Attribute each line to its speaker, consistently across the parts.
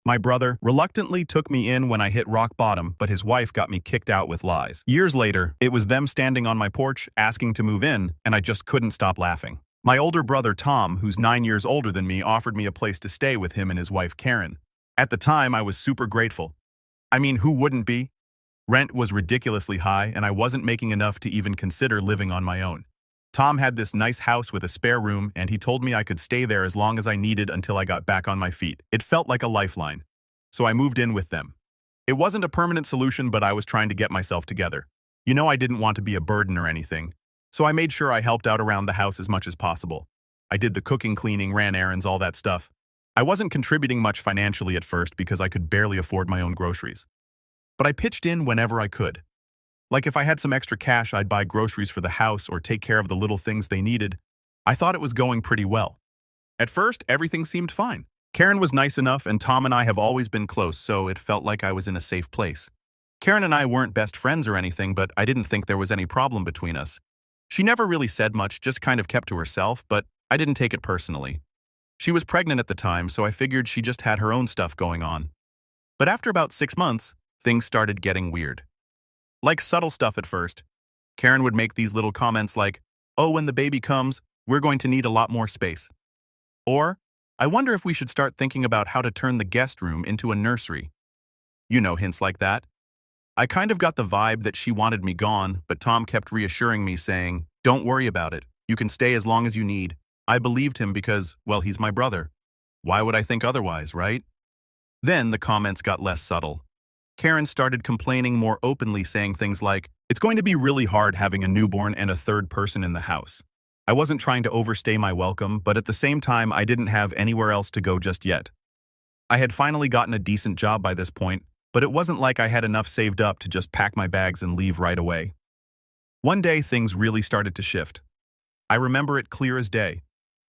Speaker 1: My brother reluctantly took me in when I hit rock bottom, but his wife got me kicked out with lies. Years later, it was them standing on my porch asking to move in, and I just couldn't stop laughing. My older brother Tom, who's 9 years older than me, offered me a place to stay with him and his wife Karen. At the time, I was super grateful. I mean, who wouldn't be? Rent was ridiculously high, and I wasn't making enough to even consider living on my own. Tom had this nice house with a spare room, and he told me I could stay there as long as I needed until I got back on my feet. It felt like a lifeline. So I moved in with them. It wasn't a permanent solution, but I was trying to get myself together. You know, I didn't want to be a burden or anything, so I made sure I helped out around the house as much as possible. I did the cooking, cleaning, ran errands, all that stuff. I wasn't contributing much financially at first because I could barely afford my own groceries. But I pitched in whenever I could. Like if I had some extra cash, I'd buy groceries for the house or take care of the little things they needed. I thought it was going pretty well. At first, everything seemed fine. Karen was nice enough, and Tom and I have always been close, so it felt like I was in a safe place. Karen and I weren't best friends or anything, but I didn't think there was any problem between us. She never really said much, just kind of kept to herself, but I didn't take it personally. She was pregnant at the time, so I figured she just had her own stuff going on. But after about 6 months, things started getting weird. Like subtle stuff at first. Karen would make these little comments like, "Oh, when the baby comes, we're going to need a lot more space." Or, "I wonder if we should start thinking about how to turn the guest room into a nursery." You know, hints like that. I kind of got the vibe that she wanted me gone, but Tom kept reassuring me, saying, "Don't worry about it. You can stay as long as you need." I believed him because, well, he's my brother. Why would I think otherwise, right? Then the comments got less subtle. Karen started complaining more openly, saying things like, "It's going to be really hard having a newborn and a third person in the house." I wasn't trying to overstay my welcome, but at the same time, I didn't have anywhere else to go just yet. I had finally gotten a decent job by this point, but it wasn't like I had enough saved up to just pack my bags and leave right away. One day, things really started to shift. I remember it clear as day.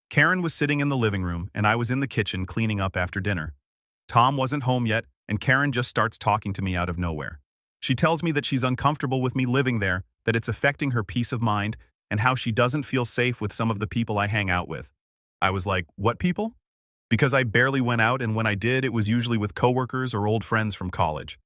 Speaker 1: Karen was sitting in the living room, and I was in the kitchen cleaning up after dinner. Tom wasn't home yet, and Karen just starts talking to me out of nowhere. She tells me that she's uncomfortable with me living there, that it's affecting her peace of mind, and how she doesn't feel safe with some of the people I hang out with. I was like, "What people?" Because I barely went out, and when I did, it was usually with coworkers or old friends from college.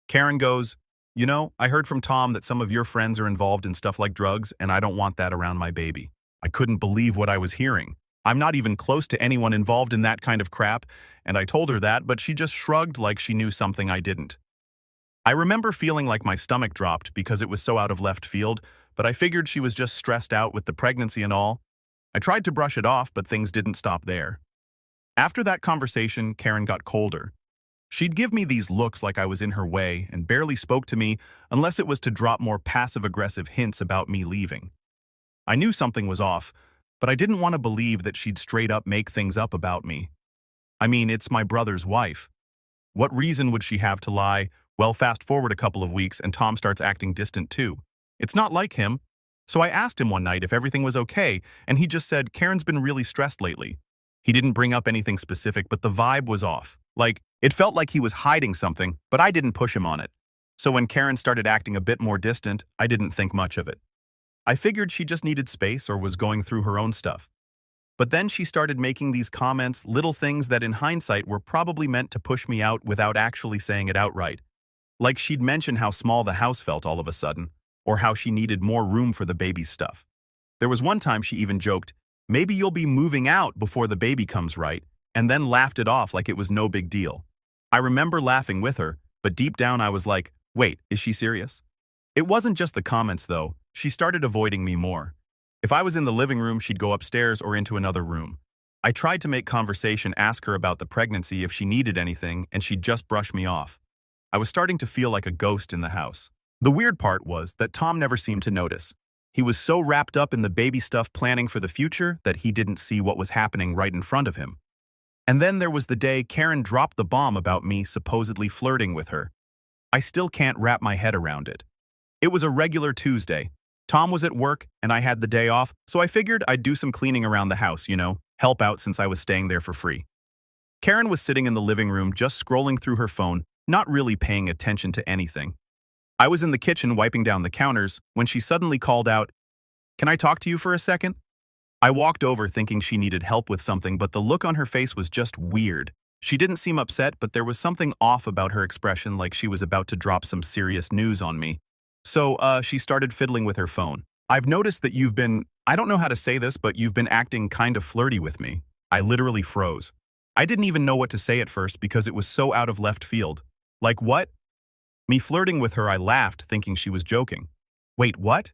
Speaker 1: Karen goes, "You know, I heard from Tom that some of your friends are involved in stuff like drugs, and I don't want that around my baby." I couldn't believe what I was hearing. I'm not even close to anyone involved in that kind of crap, and I told her that, but she just shrugged like she knew something I didn't. I remember feeling like my stomach dropped because it was so out of left field, but I figured she was just stressed out with the pregnancy and all. I tried to brush it off, but things didn't stop there. After that conversation, Karen got colder. She'd give me these looks like I was in her way and barely spoke to me unless it was to drop more passive-aggressive hints about me leaving. I knew something was off, but I didn't want to believe that she'd straight up make things up about me. I mean, it's my brother's wife. What reason would she have to lie? Well, fast forward a couple of weeks and Tom starts acting distant too. It's not like him. So I asked him one night if everything was okay, and he just said, "Karen's been really stressed lately." He didn't bring up anything specific, but the vibe was off. Like, it felt like he was hiding something, but I didn't push him on it. So when Karen started acting a bit more distant, I didn't think much of it. I figured she just needed space or was going through her own stuff. But then she started making these comments, little things that in hindsight were probably meant to push me out without actually saying it outright. Like she'd mention how small the house felt all of a sudden, or how she needed more room for the baby's stuff. There was one time she even joked, "Maybe you'll be moving out before the baby comes, right?" and then laughed it off like it was no big deal. I remember laughing with her, but deep down I was like, wait, is she serious? It wasn't just the comments though. She started avoiding me more. If I was in the living room, she'd go upstairs or into another room. I tried to make conversation, ask her about the pregnancy if she needed anything, and she'd just brush me off. I was starting to feel like a ghost in the house. The weird part was that Tom never seemed to notice. He was so wrapped up in the baby stuff planning for the future that he didn't see what was happening right in front of him. And then there was the day Karen dropped the bomb about me supposedly flirting with her. I still can't wrap my head around it. It was a regular Tuesday. Tom was at work and I had the day off, so I figured I'd do some cleaning around the house, help out since I was staying there for free. Karen was sitting in the living room just scrolling through her phone, not really paying attention to anything. I was in the kitchen wiping down the counters when she suddenly called out, "Can I talk to you for a second?" I walked over thinking she needed help with something, but the look on her face was just weird. She didn't seem upset, but there was something off about her expression, like she was about to drop some serious news on me. So, she started fiddling with her phone. I've noticed that I don't know how to say this, but you've been acting kind of flirty with me. I literally froze. I didn't even know what to say at first because it was so out of left field. Like what? Me flirting with her, I laughed, thinking she was joking. Wait, what?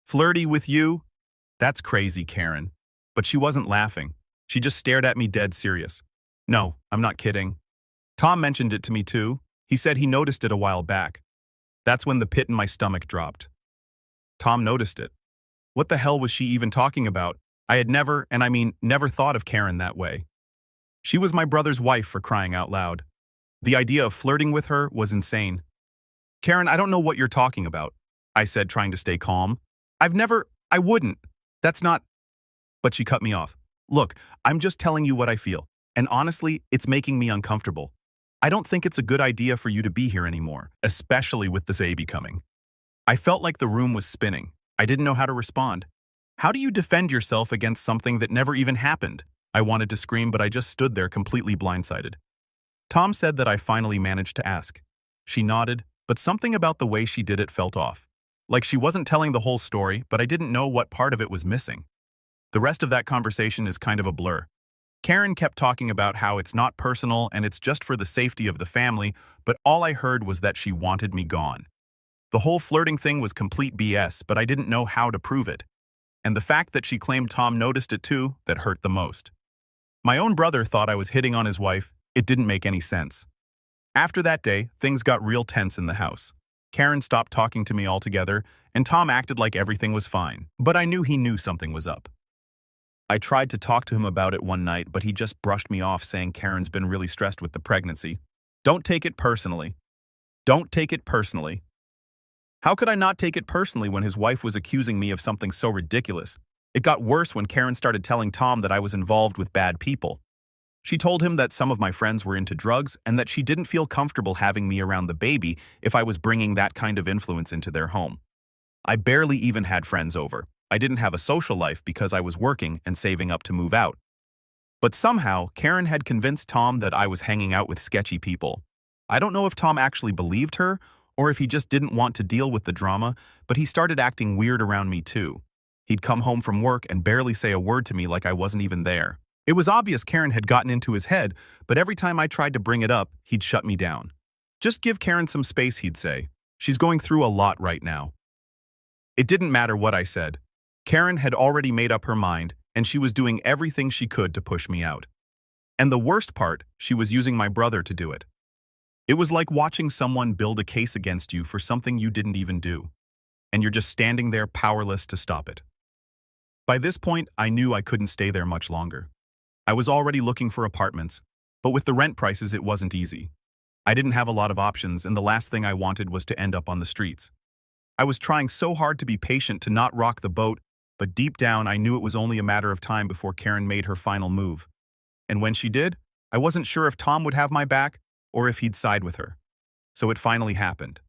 Speaker 1: Flirty with you? That's crazy, Karen. But she wasn't laughing. She just stared at me dead serious. No, I'm not kidding. Tom mentioned it to me too. He said he noticed it a while back. That's when the pit in my stomach dropped. Tom noticed it. What the hell was she even talking about? I had never, and I mean never thought of Karen that way. She was my brother's wife, for crying out loud. The idea of flirting with her was insane. Karen, I don't know what you're talking about, I said, trying to stay calm. I wouldn't. That's not. But she cut me off. Look, I'm just telling you what I feel. And honestly, it's making me uncomfortable. I don't think it's a good idea for you to be here anymore, especially with this baby coming. I felt like the room was spinning. I didn't know how to respond. How do you defend yourself against something that never even happened? I wanted to scream, but I just stood there completely blindsided. Tom said that I finally managed to ask. She nodded, but something about the way she did it felt off. Like she wasn't telling the whole story, but I didn't know what part of it was missing. The rest of that conversation is kind of a blur. Karen kept talking about how it's not personal and it's just for the safety of the family, but all I heard was that she wanted me gone. The whole flirting thing was complete BS, but I didn't know how to prove it. And the fact that she claimed Tom noticed it too, that hurt the most. My own brother thought I was hitting on his wife. It didn't make any sense. After that day, things got real tense in the house. Karen stopped talking to me altogether, and Tom acted like everything was fine. But I knew he knew something was up. I tried to talk to him about it one night, but he just brushed me off, saying Karen's been really stressed with the pregnancy. Don't take it personally. Don't take it personally. How could I not take it personally when his wife was accusing me of something so ridiculous? It got worse when Karen started telling Tom that I was involved with bad people. She told him that some of my friends were into drugs and that she didn't feel comfortable having me around the baby if I was bringing that kind of influence into their home. I barely even had friends over. I didn't have a social life because I was working and saving up to move out. But somehow, Karen had convinced Tom that I was hanging out with sketchy people. I don't know if Tom actually believed her or if he just didn't want to deal with the drama, but he started acting weird around me too. He'd come home from work and barely say a word to me, like I wasn't even there. It was obvious Karen had gotten into his head, but every time I tried to bring it up, he'd shut me down. Just give Karen some space, he'd say. She's going through a lot right now. It didn't matter what I said. Karen had already made up her mind, and she was doing everything she could to push me out. And the worst part, she was using my brother to do it. It was like watching someone build a case against you for something you didn't even do, and you're just standing there powerless to stop it. By this point, I knew I couldn't stay there much longer. I was already looking for apartments, but with the rent prices, it wasn't easy. I didn't have a lot of options, and the last thing I wanted was to end up on the streets. I was trying so hard to be patient, to not rock the boat, but deep down, I knew it was only a matter of time before Karen made her final move. And when she did, I wasn't sure if Tom would have my back or if he'd side with her. So it finally happened.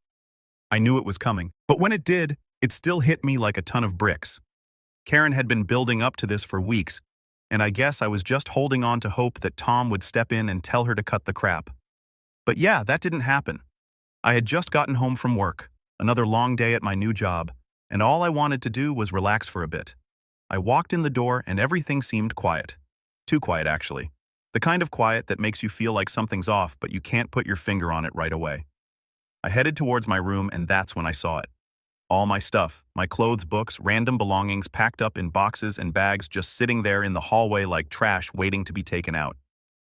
Speaker 1: I knew it was coming, but when it did, it still hit me like a ton of bricks. Karen had been building up to this for weeks, and I guess I was just holding on to hope that Tom would step in and tell her to cut the crap. But yeah, that didn't happen. I had just gotten home from work, another long day at my new job, and all I wanted to do was relax for a bit. I walked in the door and everything seemed quiet. Too quiet, actually. The kind of quiet that makes you feel like something's off, but you can't put your finger on it right away. I headed towards my room, and that's when I saw it. All my stuff, my clothes, books, random belongings packed up in boxes and bags, just sitting there in the hallway like trash waiting to be taken out.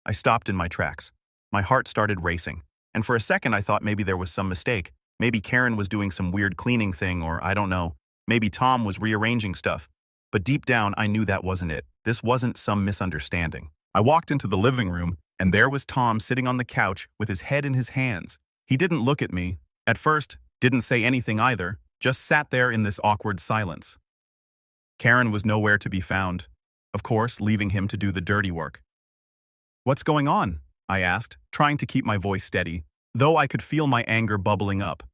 Speaker 1: I stopped in my tracks. My heart started racing, and for a second I thought maybe there was some mistake. Maybe Karen was doing some weird cleaning thing, or I don't know. Maybe Tom was rearranging stuff. But deep down, I knew that wasn't it. This wasn't some misunderstanding. I walked into the living room, and there was Tom sitting on the couch with his head in his hands. He didn't look at me. At first, didn't say anything either, just sat there in this awkward silence. Karen was nowhere to be found, of course, leaving him to do the dirty work. "What's going on?" I asked, trying to keep my voice steady, though I could feel my anger bubbling up.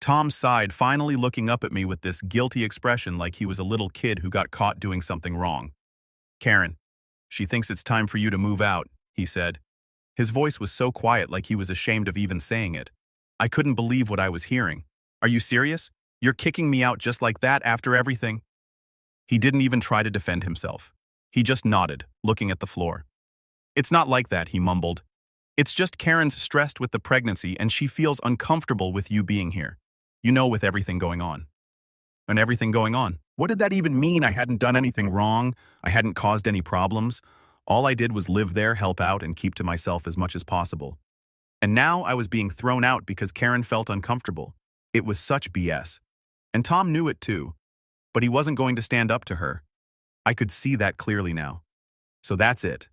Speaker 1: Tom sighed, finally looking up at me with this guilty expression like he was a little kid who got caught doing something wrong. "Karen, she thinks it's time for you to move out," he said. His voice was so quiet, like he was ashamed of even saying it. I couldn't believe what I was hearing. Are you serious? You're kicking me out just like that after everything? He didn't even try to defend himself. He just nodded, looking at the floor. It's not like that, he mumbled. It's just Karen's stressed with the pregnancy and she feels uncomfortable with you being here. You know, with everything going on. And everything going on. What did that even mean? I hadn't done anything wrong. I hadn't caused any problems. All I did was live there, help out, and keep to myself as much as possible. And now I was being thrown out because Karen felt uncomfortable. It was such BS. And Tom knew it too. But he wasn't going to stand up to her. I could see that clearly now. So that's it.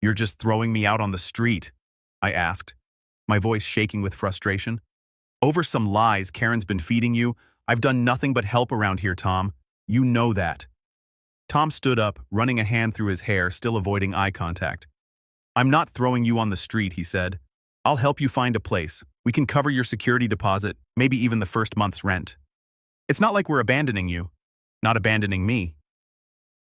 Speaker 1: You're just throwing me out on the street, I asked, my voice shaking with frustration. Over some lies Karen's been feeding you. I've done nothing but help around here, Tom. You know that. Tom stood up, running a hand through his hair, still avoiding eye contact. I'm not throwing you on the street, he said. I'll help you find a place. We can cover your security deposit, maybe even the first month's rent. It's not like we're abandoning you. Not abandoning me.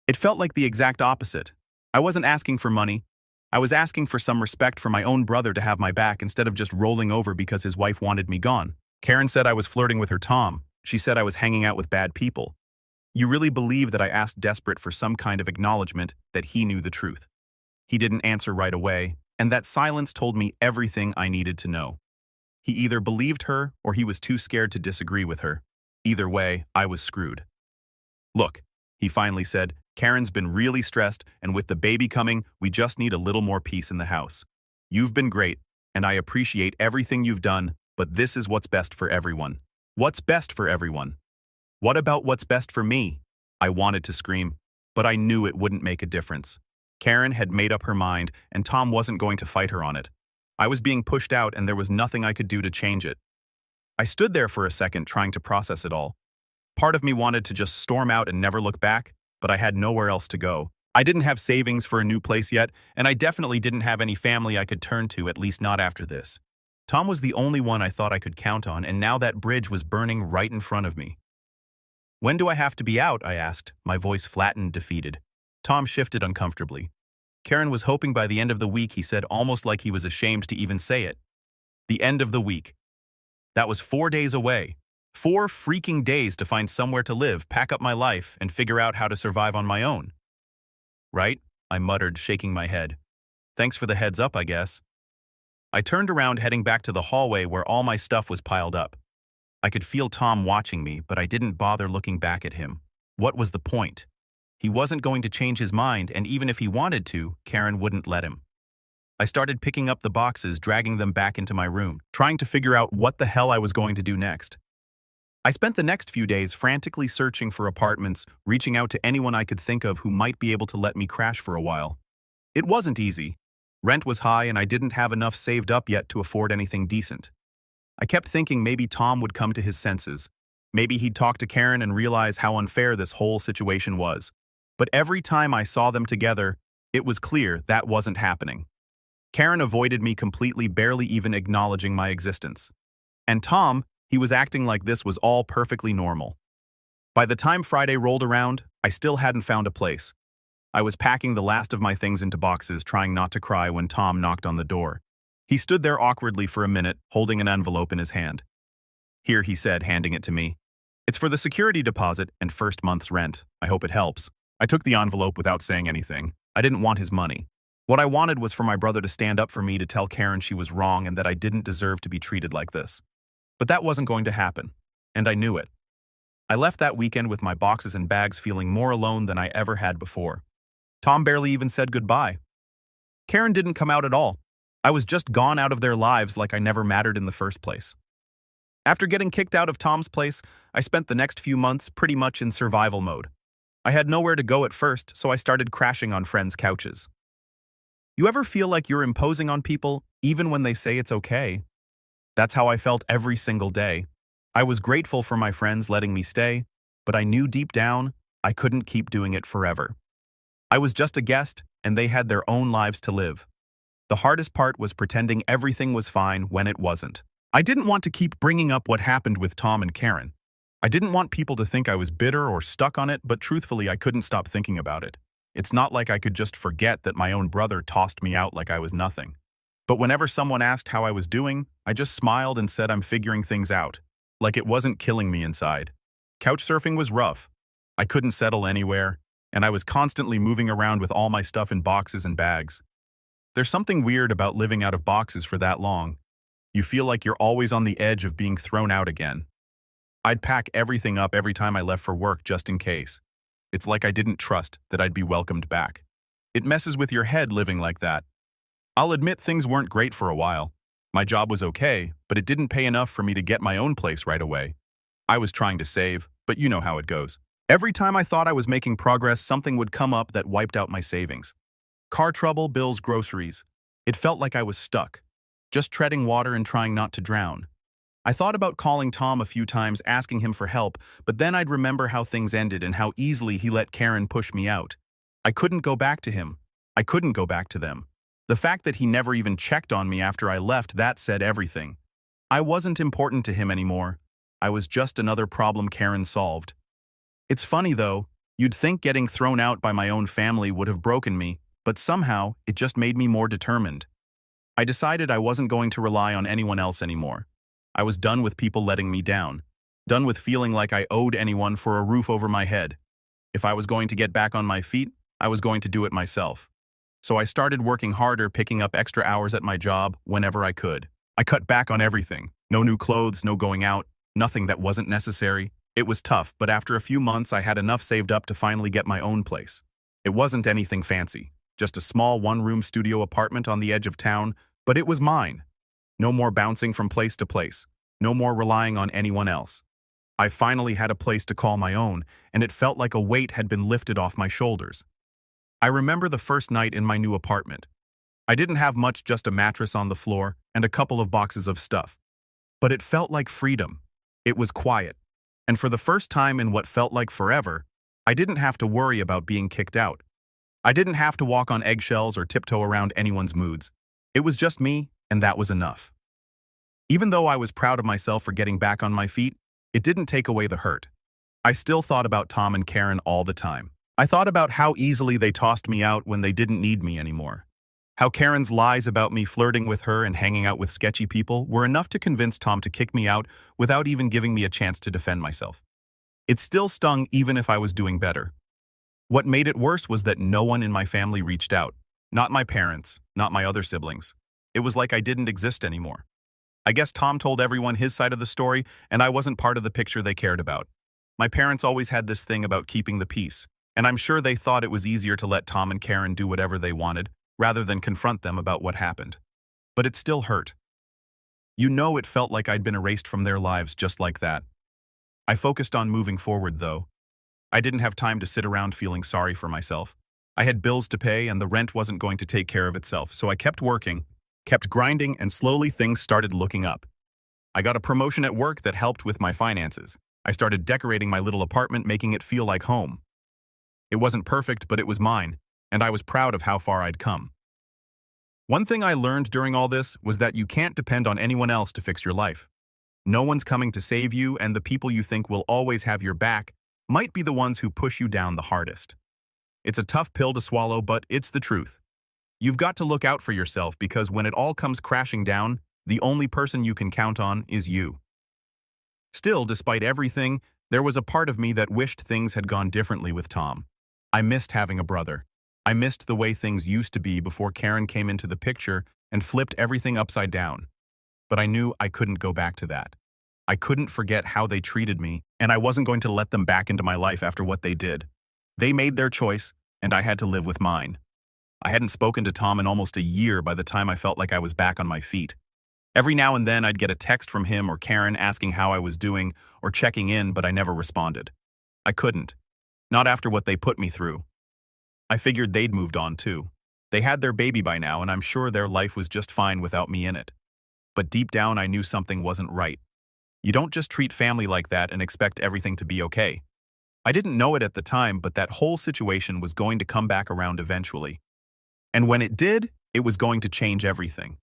Speaker 1: It felt like the exact opposite. I wasn't asking for money. I was asking for some respect for my own brother to have my back instead of just rolling over because his wife wanted me gone. Karen said I was flirting with her Tom. She said I was hanging out with bad people. You really believe that I asked desperate for some kind of acknowledgement that he knew the truth. He didn't answer right away, and that silence told me everything I needed to know. He either believed her or he was too scared to disagree with her. Either way, I was screwed. Look, he finally said, Karen's been really stressed, and with the baby coming, we just need a little more peace in the house. You've been great, and I appreciate everything you've done, but this is what's best for everyone. What's best for everyone? What about what's best for me? I wanted to scream, but I knew it wouldn't make a difference. Karen had made up her mind, and Tom wasn't going to fight her on it. I was being pushed out, and there was nothing I could do to change it. I stood there for a second, trying to process it all. Part of me wanted to just storm out and never look back, but I had nowhere else to go. I didn't have savings for a new place yet, and I definitely didn't have any family I could turn to, at least not after this. Tom was the only one I thought I could count on, and now that bridge was burning right in front of me. When do I have to be out? I asked, my voice flattened, defeated. Tom shifted uncomfortably. Karen was hoping by the end of the week, he said, almost like he was ashamed to even say it. The end of the week. That was 4 days away. 4 freaking days to find somewhere to live, pack up my life, and figure out how to survive on my own. Right? I muttered, shaking my head. Thanks for the heads up, I guess. I turned around, heading back to the hallway where all my stuff was piled up. I could feel Tom watching me, but I didn't bother looking back at him. What was the point? He wasn't going to change his mind, and even if he wanted to, Karen wouldn't let him. I started picking up the boxes, dragging them back into my room, trying to figure out what the hell I was going to do next. I spent the next few days frantically searching for apartments, reaching out to anyone I could think of who might be able to let me crash for a while. It wasn't easy. Rent was high and I didn't have enough saved up yet to afford anything decent. I kept thinking maybe Tom would come to his senses. Maybe he'd talk to Karen and realize how unfair this whole situation was. But every time I saw them together, it was clear that wasn't happening. Karen avoided me completely, barely even acknowledging my existence. And Tom, he was acting like this was all perfectly normal. By the time Friday rolled around, I still hadn't found a place. I was packing the last of my things into boxes, trying not to cry when Tom knocked on the door. He stood there awkwardly for a minute, holding an envelope in his hand. Here, he said, handing it to me. It's for the security deposit and first month's rent. I hope it helps. I took the envelope without saying anything. I didn't want his money. What I wanted was for my brother to stand up for me, to tell Karen she was wrong and that I didn't deserve to be treated like this. But that wasn't going to happen, and I knew it. I left that weekend with my boxes and bags, feeling more alone than I ever had before. Tom barely even said goodbye. Karen didn't come out at all. I was just gone out of their lives like I never mattered in the first place. After getting kicked out of Tom's place, I spent the next few months pretty much in survival mode. I had nowhere to go at first, so I started crashing on friends' couches. You ever feel like you're imposing on people, even when they say it's okay? That's how I felt every single day. I was grateful for my friends letting me stay, but I knew deep down I couldn't keep doing it forever. I was just a guest, and they had their own lives to live. The hardest part was pretending everything was fine when it wasn't. I didn't want to keep bringing up what happened with Tom and Karen. I didn't want people to think I was bitter or stuck on it, but truthfully, I couldn't stop thinking about it. It's not like I could just forget that my own brother tossed me out like I was nothing. But whenever someone asked how I was doing, I just smiled and said I'm figuring things out, like it wasn't killing me inside. Couchsurfing was rough. I couldn't settle anywhere, and I was constantly moving around with all my stuff in boxes and bags. There's something weird about living out of boxes for that long. You feel like you're always on the edge of being thrown out again. I'd pack everything up every time I left for work just in case. It's like I didn't trust that I'd be welcomed back. It messes with your head living like that. I'll admit things weren't great for a while. My job was okay, but it didn't pay enough for me to get my own place right away. I was trying to save, but you know how it goes. Every time I thought I was making progress, something would come up that wiped out my savings. Car trouble, bills, groceries. It felt like I was stuck, just treading water and trying not to drown. I thought about calling Tom a few times, asking him for help, but then I'd remember how things ended and how easily he let Karen push me out. I couldn't go back to him. I couldn't go back to them. The fact that he never even checked on me after I left, that said everything. I wasn't important to him anymore. I was just another problem Karen solved. It's funny though, you'd think getting thrown out by my own family would have broken me, but somehow it just made me more determined. I decided I wasn't going to rely on anyone else anymore. I was done with people letting me down, done with feeling like I owed anyone for a roof over my head. If I was going to get back on my feet, I was going to do it myself. So I started working harder, picking up extra hours at my job whenever I could. I cut back on everything. No new clothes, no going out, nothing that wasn't necessary. It was tough, but after a few months I had enough saved up to finally get my own place. It wasn't anything fancy, just a small one-room studio apartment on the edge of town, but it was mine. No more bouncing from place to place. No more relying on anyone else. I finally had a place to call my own, and it felt like a weight had been lifted off my shoulders. I remember the first night in my new apartment. I didn't have much, just a mattress on the floor and a couple of boxes of stuff. But it felt like freedom. It was quiet. And for the first time in what felt like forever, I didn't have to worry about being kicked out. I didn't have to walk on eggshells or tiptoe around anyone's moods. It was just me, and that was enough. Even though I was proud of myself for getting back on my feet, it didn't take away the hurt. I still thought about Tom and Karen all the time. I thought about how easily they tossed me out when they didn't need me anymore. How Karen's lies about me flirting with her and hanging out with sketchy people were enough to convince Tom to kick me out without even giving me a chance to defend myself. It still stung even if I was doing better. What made it worse was that no one in my family reached out. Not my parents, not my other siblings. It was like I didn't exist anymore. I guess Tom told everyone his side of the story, and I wasn't part of the picture they cared about. My parents always had this thing about keeping the peace, and I'm sure they thought it was easier to let Tom and Karen do whatever they wanted, rather than confront them about what happened. But it still hurt. You know, it felt like I'd been erased from their lives just like that. I focused on moving forward, though. I didn't have time to sit around feeling sorry for myself. I had bills to pay, and the rent wasn't going to take care of itself, so I kept working, kept grinding, and slowly things started looking up. I got a promotion at work that helped with my finances. I started decorating my little apartment, making it feel like home. It wasn't perfect, but it was mine, and I was proud of how far I'd come. One thing I learned during all this was that you can't depend on anyone else to fix your life. No one's coming to save you, and the people you think will always have your back might be the ones who push you down the hardest. It's a tough pill to swallow, but it's the truth. You've got to look out for yourself, because when it all comes crashing down, the only person you can count on is you. Still, despite everything, there was a part of me that wished things had gone differently with Tom. I missed having a brother. I missed the way things used to be before Karen came into the picture and flipped everything upside down. But I knew I couldn't go back to that. I couldn't forget how they treated me, and I wasn't going to let them back into my life after what they did. They made their choice, and I had to live with mine. I hadn't spoken to Tom in almost a year by the time I felt like I was back on my feet. Every now and then I'd get a text from him or Karen asking how I was doing or checking in, but I never responded. I couldn't. Not after what they put me through. I figured they'd moved on too. They had their baby by now, and I'm sure their life was just fine without me in it. But deep down I knew something wasn't right. You don't just treat family like that and expect everything to be okay. I didn't know it at the time, but that whole situation was going to come back around eventually. And when it did, it was going to change everything.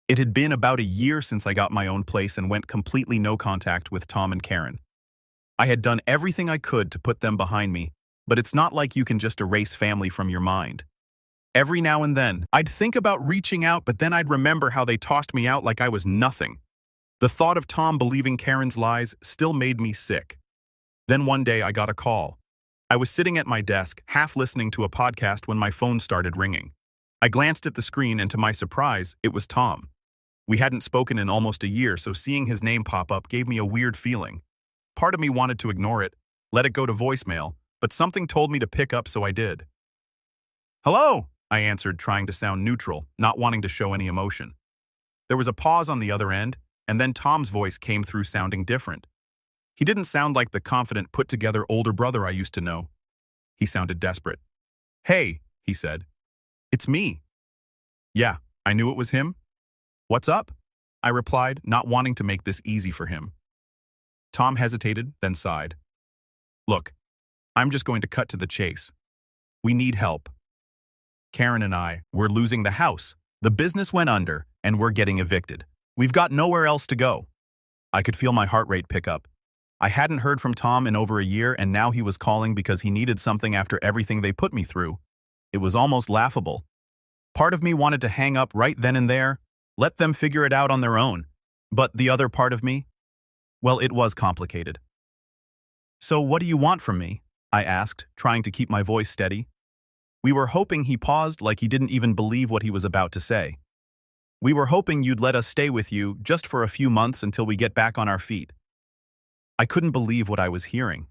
Speaker 1: It had been about a year since I got my own place and went completely no contact with Tom and Karen. I had done everything I could to put them behind me, but it's not like you can just erase family from your mind. Every now and then, I'd think about reaching out, but then I'd remember how they tossed me out like I was nothing. The thought of Tom believing Karen's lies still made me sick. Then one day I got a call. I was sitting at my desk, half listening to a podcast when my phone started ringing. I glanced at the screen and to my surprise, it was Tom. We hadn't spoken in almost a year, so seeing his name pop up gave me a weird feeling. Part of me wanted to ignore it, let it go to voicemail, but something told me to pick up, so I did. "Hello," I answered, trying to sound neutral, not wanting to show any emotion. There was a pause on the other end, and then Tom's voice came through sounding different. He didn't sound like the confident, put-together older brother I used to know. He sounded desperate. "Hey," he said. "It's me." Yeah, I knew it was him. "What's up?" I replied, not wanting to make this easy for him. Tom hesitated, then sighed. "Look, I'm just going to cut to the chase. We need help. Karen and I, we're losing the house. The business went under, and we're getting evicted. We've got nowhere else to go." I could feel my heart rate pick up. I hadn't heard from Tom in over a year, and now he was calling because he needed something after everything they put me through. It was almost laughable. Part of me wanted to hang up right then and there, let them figure it out on their own. But the other part of me? Well, it was complicated. "So what do you want from me?" I asked, trying to keep my voice steady. We were hoping he paused like he didn't even believe what he was about to say. "We were hoping you'd let us stay with you just for a few months until we get back on our feet." I couldn't believe what I was hearing.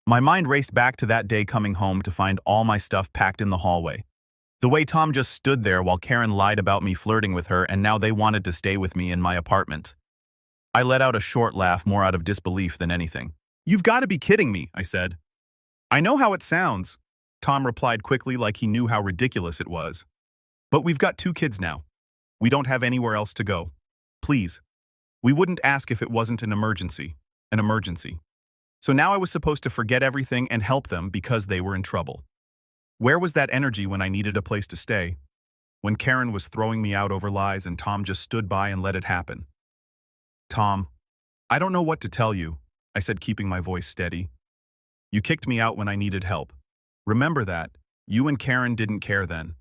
Speaker 1: My mind raced back to that day coming home to find all my stuff packed in the hallway. The way Tom just stood there while Karen lied about me flirting with her, and now they wanted to stay with me in my apartment. I let out a short laugh, more out of disbelief than anything. "You've got to be kidding me," I said. "I know how it sounds," Tom replied quickly, like he knew how ridiculous it was. "But we've got 2 kids now. We don't have anywhere else to go. Please." We wouldn't ask if it wasn't an emergency. An emergency. So now I was supposed to forget everything and help them because they were in trouble. Where was that energy when I needed a place to stay? When Karen was throwing me out over lies and Tom just stood by and let it happen? "Tom, I don't know what to tell you," I said, keeping my voice steady. "You kicked me out when I needed help. Remember that. You and Karen didn't care then.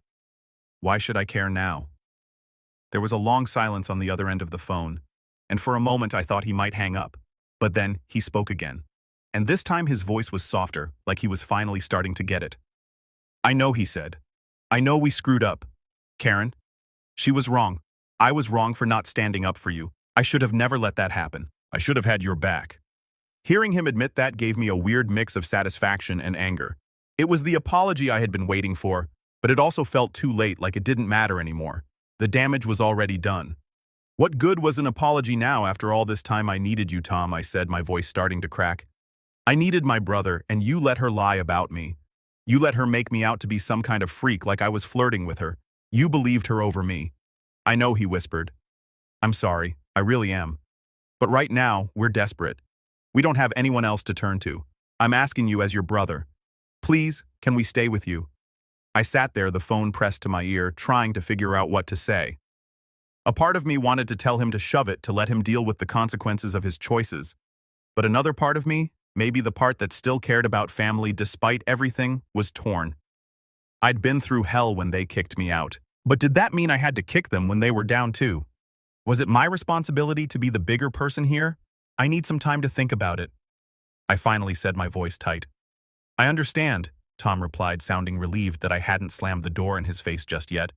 Speaker 1: Why should I care now?" There was a long silence on the other end of the phone, and for a moment I thought he might hang up. But then he spoke again. And this time his voice was softer, like he was finally starting to get it. "I know," he said. "I know we screwed up. Karen. She was wrong. I was wrong for not standing up for you. I should have never let that happen. I should have had your back." Hearing him admit that gave me a weird mix of satisfaction and anger. It was the apology I had been waiting for, but it also felt too late, like it didn't matter anymore. The damage was already done. "What good was an apology now after all this time? I needed you, Tom," I said, my voice starting to crack. "I needed my brother, and you let her lie about me. You let her make me out to be some kind of freak, like I was flirting with her. You believed her over me." "I know," he whispered. "I'm sorry, I really am. But right now, we're desperate. We don't have anyone else to turn to. I'm asking you as your brother. Please, can we stay with you?" I sat there, the phone pressed to my ear, trying to figure out what to say. A part of me wanted to tell him to shove it, to let him deal with the consequences of his choices. But another part of me, maybe the part that still cared about family despite everything, was torn. I'd been through hell when they kicked me out. But did that mean I had to kick them when they were down too? Was it my responsibility to be the bigger person here? "I need some time to think about it," I finally said, my voice tight. "I understand," Tom replied, sounding relieved that I hadn't slammed the door in his face just yet.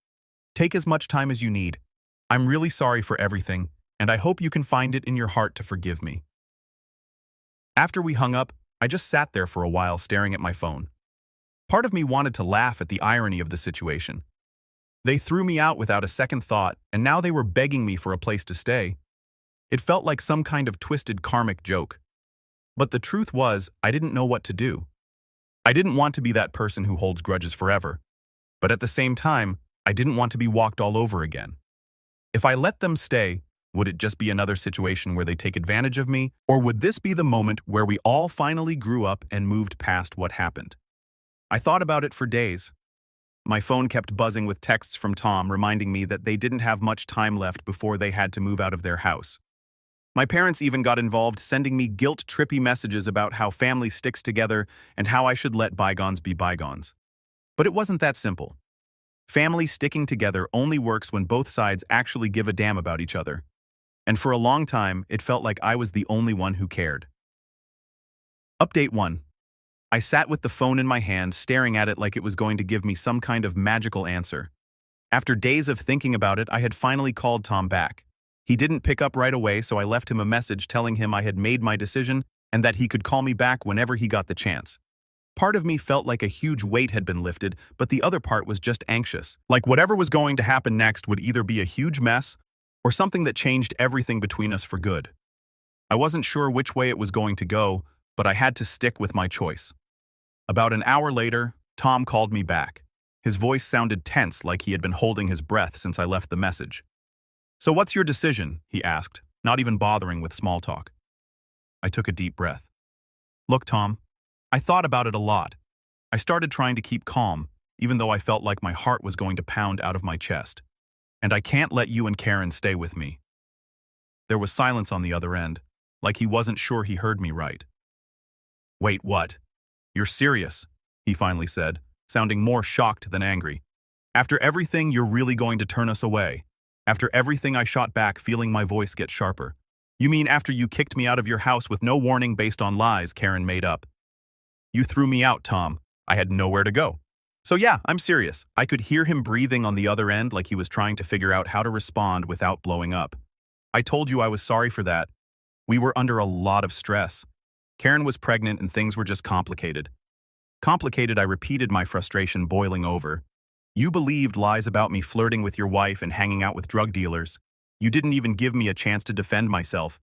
Speaker 1: "Take as much time as you need. I'm really sorry for everything, and I hope you can find it in your heart to forgive me." After we hung up, I just sat there for a while staring at my phone. Part of me wanted to laugh at the irony of the situation. They threw me out without a second thought, and now they were begging me for a place to stay. It felt like some kind of twisted karmic joke. But the truth was, I didn't know what to do. I didn't want to be that person who holds grudges forever. But at the same time, I didn't want to be walked all over again. If I let them stay, would it just be another situation where they take advantage of me, or would this be the moment where we all finally grew up and moved past what happened? I thought about it for days. My phone kept buzzing with texts from Tom reminding me that they didn't have much time left before they had to move out of their house. My parents even got involved, sending me guilt-trippy messages about how family sticks together and how I should let bygones be bygones. But it wasn't that simple. Family sticking together only works when both sides actually give a damn about each other. And for a long time, it felt like I was the only one who cared. Update 1. I sat with the phone in my hand, staring at it like it was going to give me some kind of magical answer. After days of thinking about it, I had finally called Tom back. He didn't pick up right away, so I left him a message telling him I had made my decision and that he could call me back whenever he got the chance. Part of me felt like a huge weight had been lifted, but the other part was just anxious. Like whatever was going to happen next would either be a huge mess or something that changed everything between us for good. I wasn't sure which way it was going to go, but I had to stick with my choice. About an hour later, Tom called me back. His voice sounded tense, like he had been holding his breath since I left the message. "So what's your decision?" he asked, not even bothering with small talk. I took a deep breath. "Look, Tom, I thought about it a lot. I started trying to keep calm, even though I felt like my heart was going to pound out of my chest. And I can't let you and Karen stay with me." There was silence on the other end, like he wasn't sure he heard me right. "Wait, what? You're serious?" he finally said, sounding more shocked than angry. "After everything, you're really going to turn us away?" After everything, I shot back, feeling my voice get sharper. "You mean after you kicked me out of your house with no warning based on lies Karen made up?" "You threw me out, Tom. I had nowhere to go." "So yeah, I'm serious." I could hear him breathing on the other end, like he was trying to figure out how to respond without blowing up. "I told you I was sorry for that. We were under a lot of stress. Karen was pregnant and things were just complicated." Complicated, I repeated, my frustration boiling over. "You believed lies about me flirting with your wife and hanging out with drug dealers. You didn't even give me a chance to defend myself.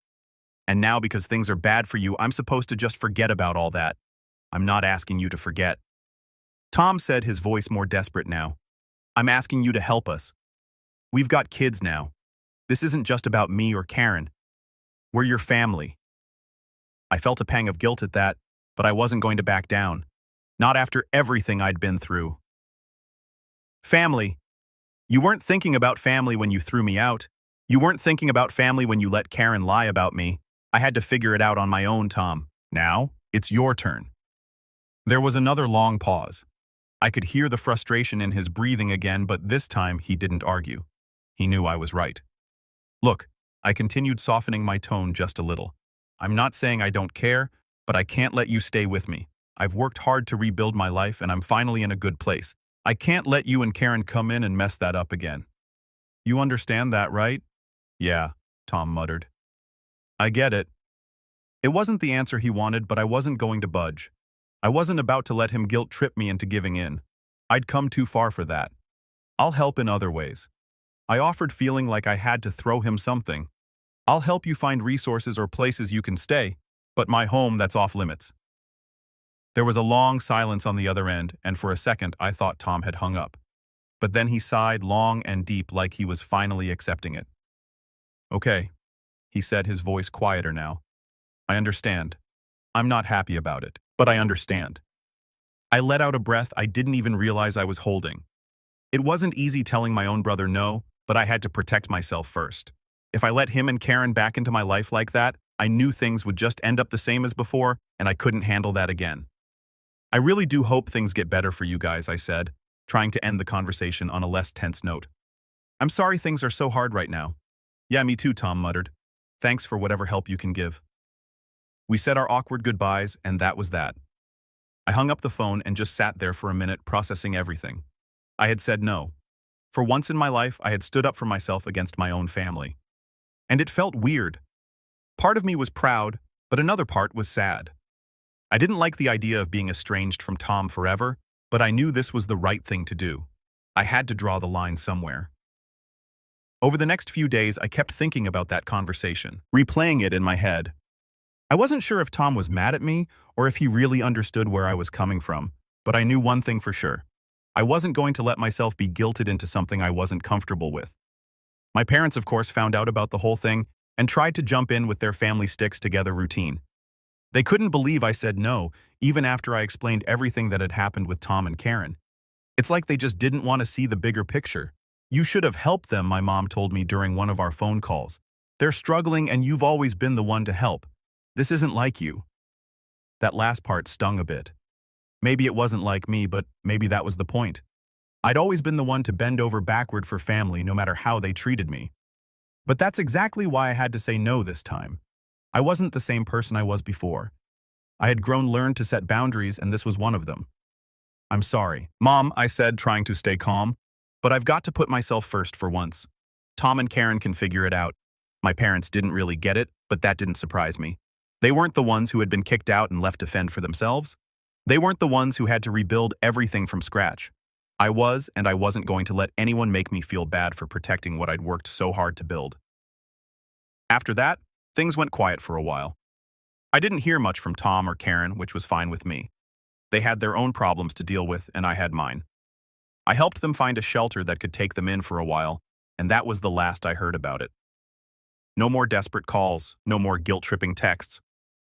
Speaker 1: And now, because things are bad for you, I'm supposed to just forget about all that. I'm not asking you to forget." Tom said, his voice more desperate now. "I'm asking you to help us. We've got kids now. This isn't just about me or Karen. We're your family." I felt a pang of guilt at that, but I wasn't going to back down. Not after everything I'd been through. "Family. You weren't thinking about family when you threw me out. You weren't thinking about family when you let Karen lie about me. I had to figure it out on my own, Tom. Now, it's your turn." There was another long pause. I could hear the frustration in his breathing again, but this time he didn't argue. He knew I was right. "Look," I continued, softening my tone just a little. "I'm not saying I don't care, but I can't let you stay with me. I've worked hard to rebuild my life, and I'm finally in a good place. I can't let you and Karen come in and mess that up again. You understand that, right?" "Yeah," Tom muttered. "I get it." It wasn't the answer he wanted, but I wasn't going to budge. I wasn't about to let him guilt trip me into giving in. I'd come too far for that. "I'll help in other ways." I offered, feeling like I had to throw him something. "I'll help you find resources or places you can stay, but my home, that's off limits." There was a long silence on the other end, and for a second I thought Tom had hung up. But then he sighed long and deep, like he was finally accepting it. "Okay," he said, his voice quieter now. "I understand. I'm not happy about it, but I understand." I let out a breath I didn't even realize I was holding. It wasn't easy telling my own brother no, but I had to protect myself first. If I let him and Karen back into my life like that, I knew things would just end up the same as before, and I couldn't handle that again. "I really do hope things get better for you guys," I said, trying to end the conversation on a less tense note. "I'm sorry things are so hard right now." "Yeah, me too," Tom muttered. "Thanks for whatever help you can give." We said our awkward goodbyes, and that was that. I hung up the phone and just sat there for a minute, processing everything. I had said no. For once in my life, I had stood up for myself against my own family. And it felt weird. Part of me was proud, but another part was sad. I didn't like the idea of being estranged from Tom forever, but I knew this was the right thing to do. I had to draw the line somewhere. Over the next few days, I kept thinking about that conversation, replaying it in my head. I wasn't sure if Tom was mad at me or if he really understood where I was coming from, but I knew one thing for sure. I wasn't going to let myself be guilted into something I wasn't comfortable with. My parents, of course, found out about the whole thing and tried to jump in with their family sticks together routine. They couldn't believe I said no, even after I explained everything that had happened with Tom and Karen. It's like they just didn't want to see the bigger picture. "You should have helped them," my mom told me during one of our phone calls. "They're struggling and you've always been the one to help. This isn't like you." That last part stung a bit. Maybe it wasn't like me, but maybe that was the point. I'd always been the one to bend over backward for family no matter how they treated me. But that's exactly why I had to say no this time. I wasn't the same person I was before. I had learned to set boundaries, and this was one of them. "I'm sorry, Mom," I said, trying to stay calm. "But I've got to put myself first for once. Tom and Karen can figure it out." My parents didn't really get it, but that didn't surprise me. They weren't the ones who had been kicked out and left to fend for themselves. They weren't the ones who had to rebuild everything from scratch. I was, and I wasn't going to let anyone make me feel bad for protecting what I'd worked so hard to build. After that, things went quiet for a while. I didn't hear much from Tom or Karen, which was fine with me. They had their own problems to deal with, and I had mine. I helped them find a shelter that could take them in for a while, and that was the last I heard about it. No more desperate calls, no more guilt-tripping texts,